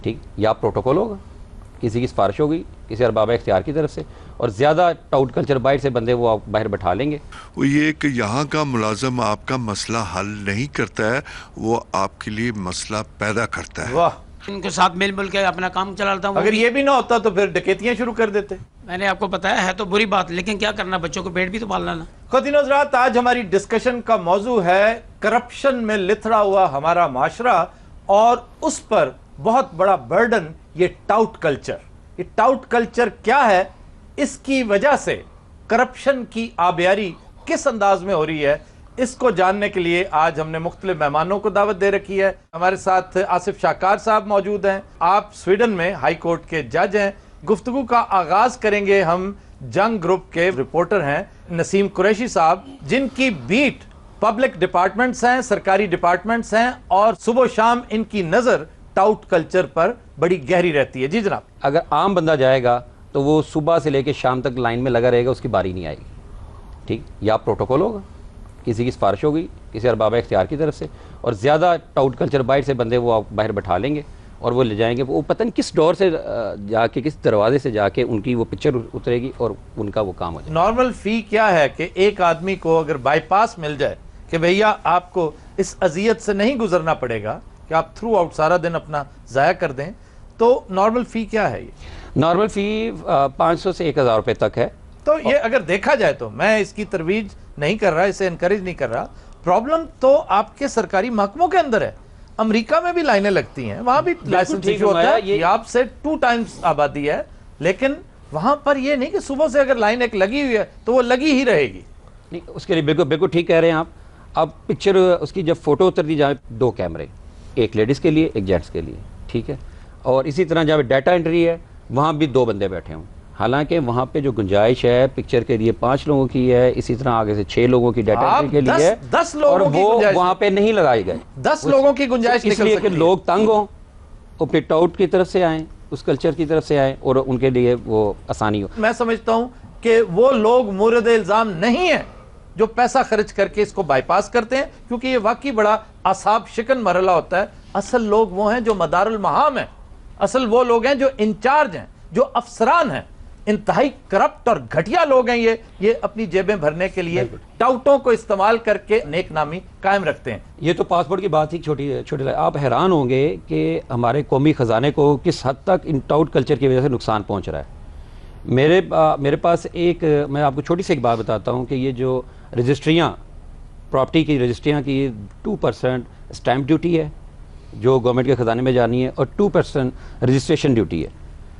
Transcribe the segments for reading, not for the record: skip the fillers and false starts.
ٹھیک، یا پروٹوکول ہوگا، کسی کی سفارش ہوگی کسی ارباب اختیار کی طرف سے، اور زیادہ ٹاؤٹ کلچر باہر سے بندے وہ باہر بٹھا لیں گے. وہ یہ کہ یہاں کا ملازم آپ کا مسئلہ حل نہیں کرتا ہے، وہ آپ کے لیے مسئلہ پیدا کرتا ہے. واہ، ان کے ساتھ مل مل کے اپنا کام چلاتا ہوں. اگر یہ بھی نہ ہوتا تو پھر ڈکیتیاں شروع کر دیتے. میں نے آپ کو بتایا ہے تو بری بات، لیکن کیا کرنا، بچوں کو پیٹ بھی تو پالنا نا. خواتین و حضرات، آج ہماری ڈسکشن کا موضوع ہے کرپشن میں لتھڑا ہوا ہمارا معاشرہ، اور اس پر بہت بڑا برڈن یہ ٹاؤٹ کلچر. یہ ٹاؤٹ کلچر کیا ہے، اس کی وجہ سے کرپشن کی آبیاری کس انداز میں ہو رہی ہے، اس کو جاننے کے لیے آج ہم نے مختلف مہمانوں کو دعوت دے رکھی ہے. ہمارے ساتھ آصف شاکار صاحب موجود ہیں. آپ سویڈن میں ہائی کورٹ کے جج ہیں. گفتگو کا آغاز کریں گے ہم جنگ گروپ کے رپورٹر ہیں نسیم قریشی صاحب، جن کی بیٹ پبلک ڈپارٹمنٹس ہیں، سرکاری ڈپارٹمنٹس ہیں، اور صبح و شام ان کی نظر ٹاؤٹ کلچر پر بڑی گہری رہتی ہے. جی جناب. اگر عام بندہ جائے گا تو وہ صبح سے لے کے شام تک لائن میں لگا رہے گا، اس کی باری نہیں آئے گی. ٹھیک، یا پروٹوکول ہوگا، کسی کی سفارش ہوگی کسی ارباب اختیار کی طرف سے، اور زیادہ ٹاؤٹ کلچر باہر سے بندے وہ باہر بٹھا لیں گے اور وہ لے جائیں گے. وہ پتہ نہیں کس ڈور سے جا کے، کس دروازے سے جا کے ان کی وہ پکچر اترے گی اور ان کا وہ کام ہو جائے. نارمل فی کیا ہے کہ ایک آدمی کو اگر بائی پاس مل جائے کہ بھیا آپ کو اس اذیت سے نہیں گزرنا پڑے گا کہ آپ تھرو آؤٹ سارا دن اپنا ضائع کر دیں، تو نارمل فی کیا ہے؟ یہ نارمل فی 500 سے 1000 روپے تک ہے. تو یہ اگر دیکھا جائے تو میں اس کی ترویج نہیں کر رہا، اسے انکریج نہیں کر رہا. پرابلم تو آپ کے سرکاری محکموں کے اندر ہے. امریکہ میں بھی لائنیں لگتی ہیں، وہاں بھی لائسنس ایشو ہوتا ہے. یہ آپ سے 2 ٹائمز آبادی ہے، لیکن وہاں پر یہ نہیں کہ صبح سے اگر لائن ایک لگی ہوئی ہے تو وہ لگی ہی رہے گی. نہیں، اس کے لیے بالکل ٹھیک کہہ رہے ہیں آپ. اب پکچر اس کی جب فوٹو اتر دی جائے، 2 کیمرے، ایک لیڈیز کے لیے ایک جینٹس کے لیے، ٹھیک ہے. اور اسی طرح جب ڈیٹا انٹری ہے وہاں بھی 2 بندے بیٹھے ہوں، حالانکہ وہاں پہ جو گنجائش ہے پکچر کے لیے 5 لوگوں کی ہے، اسی طرح آگے سے 6 لوگوں کی ڈیٹا انٹری کے لیے ہے، 10 اور لوگوں کی وہ گنجائش وہاں پہ نہیں لگائی گئے. 10 لوگوں کی گنجائش اس نکل لیے کہ سکتی ہے. لوگ تنگ ہوں، وہ پھر ٹاؤٹ کی طرف سے آئیں، اس کلچر کی طرف سے آئیں، اور ان کے لیے وہ آسانی ہو. میں سمجھتا ہوں کہ وہ لوگ مورد الزام نہیں ہیں جو پیسہ خرچ کر کے اس کو بائی پاس کرتے ہیں، کیونکہ یہ واقعی بڑا اعصاب شکن مرحلہ ہوتا ہے. اصل لوگ وہ ہیں جو مدار المہام ہیں، اصل وہ لوگ ہیں جو انچارج ہیں، جو افسران ہیں. انتہائی کرپٹ اور گھٹیا لوگ ہیں یہ اپنی جیبیں بھرنے کے لیے ٹاؤٹوں کو استعمال کر کے نیک نامی قائم رکھتے ہیں. یہ تو پاسپورٹ کی بات ہی چھوٹی. آپ حیران ہوں گے کہ ہمارے قومی خزانے کو کس حد تک ان ٹاؤٹ کلچر کی وجہ سے نقصان پہنچ رہا ہے. میرے پاس میں آپ کو چھوٹی سی ایک بات بتاتا ہوں کہ یہ جو رجسٹریاں، پراپرٹی کی رجسٹریاں کی 2% اسٹیمپ ڈیوٹی ہے جو گورنمنٹ کے خزانے میں جانی ہے، اور 2% رجسٹریشن ڈیوٹی ہے.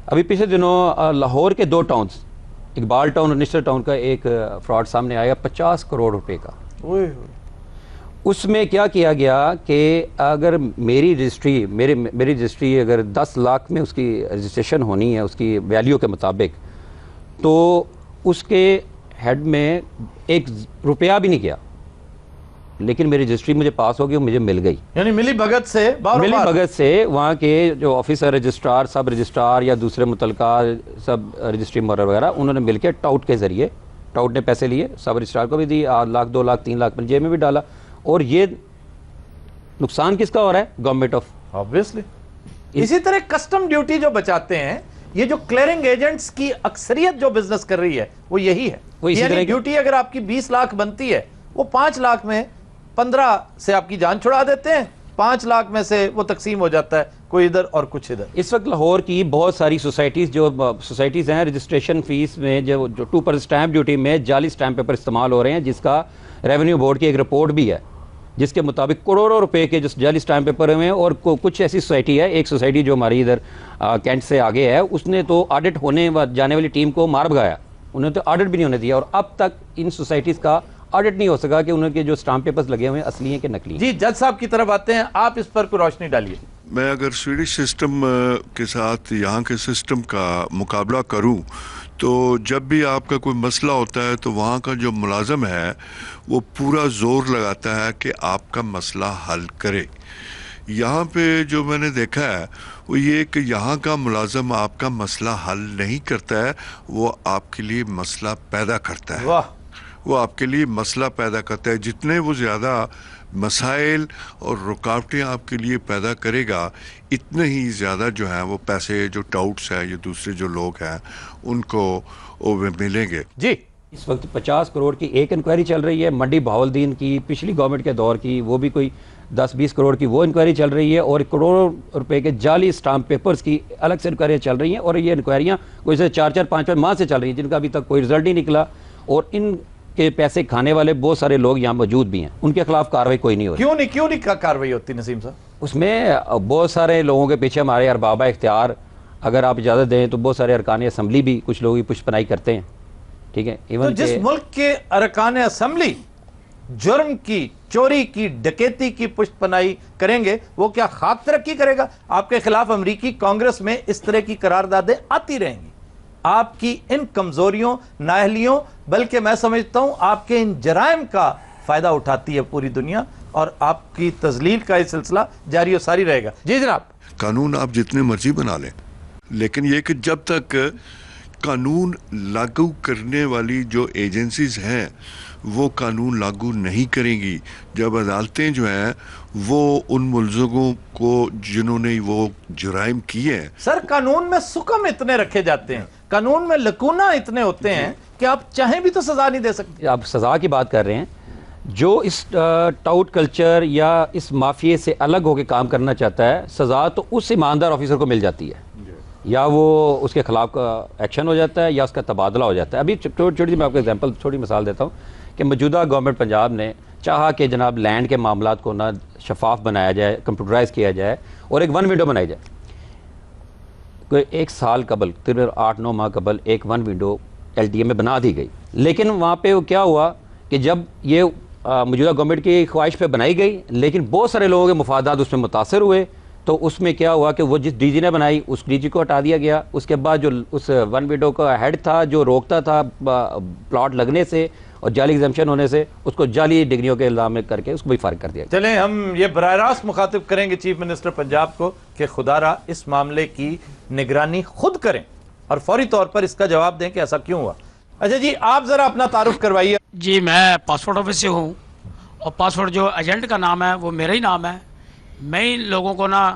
ابھی پچھلے دنوں لاہور کے 2 ٹاؤنز، اقبال ٹاؤن اور نشتر ٹاؤن کا ایک فراڈ سامنے آیا 50 کروڑ روپے کا. اس میں کیا کیا گیا کہ اگر میری رجسٹری اگر 10 لاکھ میں اس کی رجسٹریشن ہونی ہے اس کی ویلیو کے مطابق، تو اس کے ہیڈ میں 1 روپیہ بھی نہیں گیا، لیکن میری رجسٹری مجھے پاس ہو گئی، مجھے مل گئی. یعنی ملی بھگت سے وہاں کے جو آفیسر، رجسٹرار، سب رجسٹرار یا دوسرے متعلقہ سب رجسٹری مورر وغیرہ، انہوں نے مل کے ٹاؤٹ کے ذریعے، ٹاؤٹ نے پیسے لیے، سب رجسٹرار کو بھی دی، 1 لاکھ 2 لاکھ 3 لاکھ جیب میں بھی ڈالا. اور یہ نقصان کس کا ہو رہا ہے؟ Government of. obviously. اسی طرح کسٹم ڈیوٹی جو بچاتے ہیں، یہ جو کلیئرنگ ایجنٹس کی اکثریت جو بزنس کر رہی ہے وہ یہی ہے. یعنی ڈیوٹی اگر آپ کی 20 لاکھ بنتی ہے، وہ 5 لاکھ میں 15 سے آپ کی جان چھڑا دیتے ہیں، 5 لاکھ میں سے وہ تقسیم ہو جاتا ہے، کوئی ادھر اور کچھ ادھر. اس وقت لاہور کی بہت ساری سوسائٹیز ہیں، رجسٹریشن فیس میں جو 2% اسٹیمپ ڈیوٹی میں جعلی اسٹیمپ پیپر استعمال ہو رہے ہیں، جس کا ریونیو بورڈ کی ایک رپورٹ بھی ہے، جس کے مطابق کروڑوں روپے کے جو جعلی اسٹیمپ پیپر ہوئے ہیں. اور کچھ ایسی سوسائٹی ہے، ایک سوسائٹی جو ہماری ادھر کینٹ سے آگے ہے، اس نے تو آڈٹ ہونے جانے والی ٹیم کو مار بھگایا، انہوں نے تو آڈٹ بھی نہیں ہونے دیا، اور اب تک ان سوسائٹیز کا آڈٹ نہیں ہو سکا کہ انہوں کے جو اسٹامپ پیپرز لگے ہوئے ہیں اصلی ہیں کہ نقلی. جی جج صاحب کی طرف آتے ہیں، آپ اس پر کوئی روشنی ڈالیے. میں اگر سویڈش سسٹم کے ساتھ یہاں کے سسٹم کا مقابلہ کروں تو جب بھی آپ کا کوئی مسئلہ ہوتا ہے تو وہاں کا جو ملازم ہے وہ پورا زور لگاتا ہے کہ آپ کا مسئلہ حل کرے. یہاں پہ جو میں نے دیکھا ہے وہ یہ کہ یہاں کا ملازم آپ کا مسئلہ حل نہیں کرتا ہے، وہ آپ کے لیے مسئلہ پیدا کرتا ہے. وہ آپ کے لیے مسئلہ پیدا کرتا ہے. جتنے وہ زیادہ مسائل اور رکاوٹیں آپ کے لیے پیدا کرے گا، اتنے ہی زیادہ جو ہیں وہ پیسے جو ٹاؤٹس ہیں یا دوسرے جو لوگ ہیں ان کو وہ ملیں گے. جی اس وقت 50 کروڑ کی ایک انکوائری چل رہی ہے منڈی بہاولدین کی، پچھلی گورنمنٹ کے دور کی وہ بھی کوئی 10-20 کروڑ کی وہ انکوائری چل رہی ہے، اور کروڑوں روپے کے جعلی اسٹامپ پیپرز کی الگ سے انکوائریاں چل رہی ہیں، اور یہ انکوائریاں کوئی سے 4-5 ماہ سے چل رہی ہیں جن کا ابھی تک کوئی رزلٹ نہیں نکلا، اور ان کے پیسے کھانے والے بہت سارے لوگ یہاں موجود بھی ہیں، ان کے خلاف کارروائی کوئی نہیں ہو رہی. کیوں نہیں کارروائی ہوتی نسیم صاحب؟ اس میں بہت سارے لوگوں کے پیچھے ہمارے ارباب اختیار، اگر آپ اجازت دیں تو بہت سارے ارکان اسمبلی بھی کچھ لوگ پشت پناہی کرتے ہیں. ٹھیک ہے، تو جس ملک کے ارکان اسمبلی جرم کی، چوری کی، ڈکیتی کی پشت پناہی کریں گے، وہ کیا خاک ترقی کرے گا؟ آپ کے خلاف امریکی کانگریس میں اس طرح کی قراردادیں آتی رہیں گی. آپ کی ان کمزوریوں، نااہلیوں، بلکہ میں سمجھتا ہوں آپ کے ان جرائم کا فائدہ اٹھاتی ہے پوری دنیا، اور آپ کی تذلیل کا یہ سلسلہ جاری و ساری رہے گا. جی جناب. قانون آپ جتنے مرضی بنا لیں، لیکن یہ کہ جب تک قانون لاگو کرنے والی جو ایجنسیز ہیں وہ قانون لاگو نہیں کریں گی، جب عدالتیں جو ہیں وہ ان ملزموں کو جنہوں نے وہ جرائم کیے ہیں. سر قانون میں سکم اتنے رکھے جاتے ہیں، قانون میں لکونہ اتنے ہوتے ہیں کہ آپ چاہیں بھی تو سزا نہیں دے سکتے. آپ سزا کی بات کر رہے ہیں، جو اس ٹاؤٹ کلچر یا اس مافیے سے الگ ہو کے کام کرنا چاہتا ہے، سزا تو اس ایماندار آفیسر کو مل جاتی ہے، یا وہ اس کے خلاف ایکشن ہو جاتا ہے یا اس کا تبادلہ ہو جاتا ہے. ابھی چھوٹی سی میں آپ کو ایگزامپل، چھوٹی مثال دیتا ہوں کہ موجودہ گورنمنٹ پنجاب نے چاہا کہ جناب لینڈ کے معاملات کو نہ شفاف بنایا جائے، کمپیوٹرائز کیا جائے اور ایک ون ونڈو بنائی جائے. کوئی 1 سال قبل، 8-9 ماہ قبل ایک one window L T A میں بنا دی گئی، لیکن وہاں پہ وہ کیا ہوا کہ جب یہ موجودہ گورنمنٹ کی خواہش پہ بنائی گئی، لیکن بہت سارے لوگوں کے مفادات اس میں متاثر ہوئے، تو اس میں کیا ہوا کہ وہ جس ڈی جی نے بنائی اس ڈی جی کو ہٹا دیا گیا. اس کے بعد جو اس ون ونڈو کا ہیڈ تھا جو روکتا تھا پلاٹ لگنے سے اور جعلی ایگزمپشن ہونے سے، اس کو جعلی ڈگریوں کے الزام میں کر کے اس کو بھی فارغ کر دیا گیا. چلیں ہم یہ براہ راست مخاطب کریں گے چیف منسٹر پنجاب کو کہ خدا را اس معاملے کی نگرانی خود کریں اور فوری طور پر اس کا جواب دیں کہ ایسا کیوں ہوا. اچھا جی، آپ ذرا اپنا تعارف کروائیے. جی میں پاسپورٹ آفس سے ہوں، اور پاسپورٹ جو ایجنٹ کا نام ہے وہ میرا ہی نام ہے. میں ہی لوگوں کو نا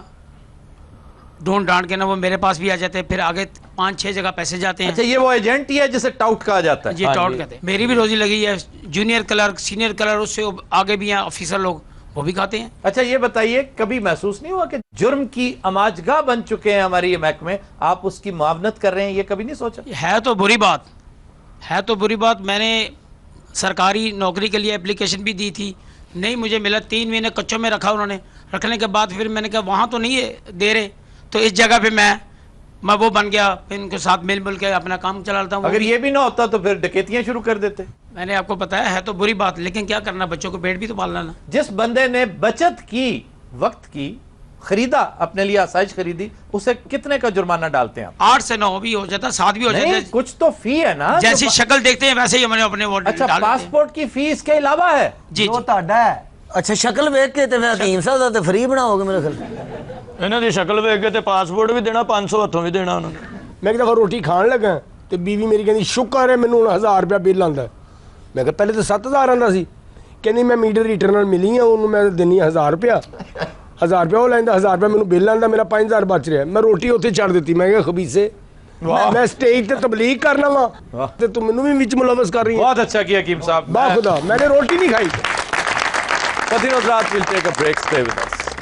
ڈھونڈ ڈانٹ کے نا وہ میرے پاس بھی آ جاتے ہیں، پھر آگے 5-6 جگہ پیسے جاتے ہیں. اچھا یہ وہ ایجنٹ ہی ہے جسے ٹاؤٹ کہا جاتا ہے؟ جی ٹاؤٹ کہتے ہیں. میری بھی روزی لگی ہے، جونیئر کلرک، سینئر کلرک، اس سے آگے بھی ہیں آفیسر لوگ، وہ بھی کھاتے ہیں. اچھا یہ بتائیے، کبھی محسوس نہیں ہوا کہ جرم کی اماجگاہ بن چکے ہیں ہماری یہ محکمے، آپ اس کی معاونت کر رہے ہیں؟ یہ کبھی نہیں سوچا؟ ہے تو بری بات. میں نے سرکاری نوکری کے لیے اپلیکیشن بھی دی تھی، نہیں مجھے ملا. 3 مہینے کچوں میں رکھا انہوں نے. رکھنے کے بعد پھر میں نے کہا وہاں تو نہیں دے رہے، تو اس جگہ پہ میں وہ بن گیا، پھر ان کے ساتھ مل کے اپنا کام چلا لیتا ہوں. اگر یہ بھی نہ ہوتا تو پھر ڈکیتیاں شروع کر دیتے. میں نے آپ کو بتایا ہے تو بری بات، لیکن کیا کرنا، بچوں کو پیٹ بھی تو پالنا نا. جس بندے نے بچت کی، وقت کی، خریدا، اپنے لیے آسائش خریدی، اسے کتنے کا جرمانہ ڈالتے ہیں آپ؟ 8 سے 9 بھی ہو جاتا، 7 بھی ہو جاتا ہے. کچھ تو فی ہے نا، جیسی شکل دیکھتے ہیں ویسے ہی ہم نے اپنے ووٹ ڈال دیتے ہیں. اچھا پاسپورٹ کی فی اس کے علاوہ ہے جی جو تہاڈا ہے؟ اچھا شکل ویکھ کے تے پھر حکیم صاحب دا تے فری بناؤ گے میرے خیال. انہاں دی شکل ویکھ کے تے پاسپورٹ بھی دینا، 500 ہتھوں بھی دینا انہوں نے. میں ایک دفعہ روٹی کھان لگا تے بیوی میری کہندی شکر ہے مینوں 1000 روپیہ بل آندا ہے. میں کہا پہلے تو 7000 آندا سی. کہندی میں میڈر ریٹر نال ملی ہاں، انہوں میں دینی 1000 روپیہ. 1000 روپیہ وہ لیندا، 1000 روپیہ مینوں بل آندا، میرا 5000 بچ رہا ہے. میں روٹی اوتھے چڑھ دتی. میں کہا خبیثے، میں سٹیج تے تبلیغ کرنا وا تے تو مینوں بھی وچ ملوث کر رہی ہے. بہت اچھا کیا حکیم صاحب. با خدا میں نے روٹی نہیں کھائی. Pathy Nazrat will take a break. Stay with us.